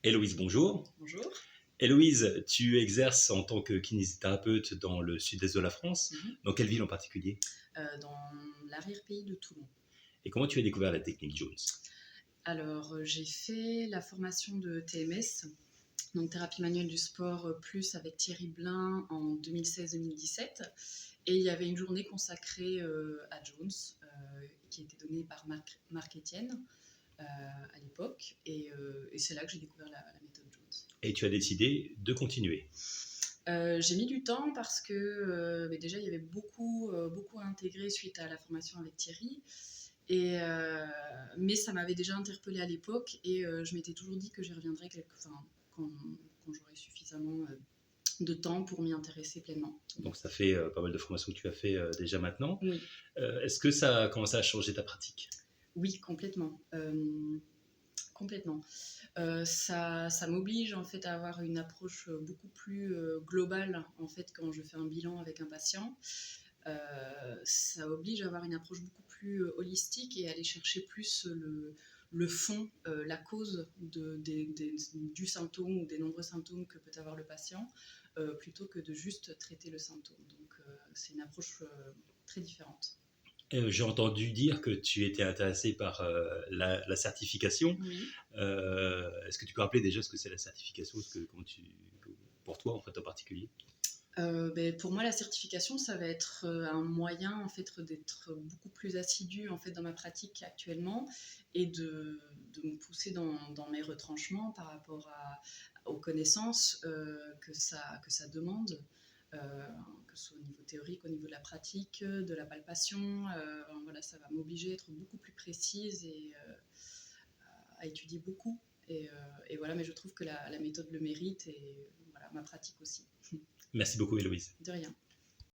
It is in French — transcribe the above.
Héloïse, bonjour. Bonjour. Héloïse, tu exerces en tant que kinésithérapeute dans le sud-est de la France. Dans quelle ville en particulier? Dans l'arrière-pays de Toulon. Et comment tu as découvert la technique Jones? Alors, j'ai fait la formation de TMS, donc thérapie manuelle du sport plus avec Thierry Blin en 2016-2017. Et il y avait une journée consacrée à Jones qui était donnée par Marc Etienne à l'époque. Et c'est là que j'ai découvert la méthode Jones. Et tu as décidé de continuer. J'ai mis du temps parce que déjà il y avait beaucoup à intégrer suite à la formation avec Thierry. Mais ça m'avait déjà interpellée à l'époque et je m'étais toujours dit que j'y reviendrais quand j'aurais suffisamment de temps pour m'y intéresser pleinement. Donc ça fait pas mal de formations que tu as fait déjà maintenant. Oui. Est-ce que ça a commencé à changer ta pratique? Oui, complètement. Complètement. Ça m'oblige en fait à avoir une approche beaucoup plus globale en fait quand je fais un bilan avec un patient. Ça oblige à avoir une approche beaucoup plus holistique et aller chercher plus le fond, la cause du symptôme ou des nombreux symptômes que peut avoir le patient, plutôt que de juste traiter le symptôme. Donc c'est une approche très différente. J'ai entendu dire que tu étais intéressée par la certification. Oui. Est-ce que tu peux rappeler déjà ce que c'est la certification, pour toi en fait en particulier? Pour moi, la certification, ça va être un moyen en fait, d'être beaucoup plus assidue en fait, dans ma pratique actuellement et de me pousser dans mes retranchements par rapport aux connaissances que ça demande, que ce soit au niveau théorique, au niveau de la pratique, de la palpation. Voilà, ça va m'obliger à être beaucoup plus précise et à étudier beaucoup. Et voilà, mais je trouve que la méthode le mérite et voilà, ma pratique aussi. Merci beaucoup Héloïse. De rien.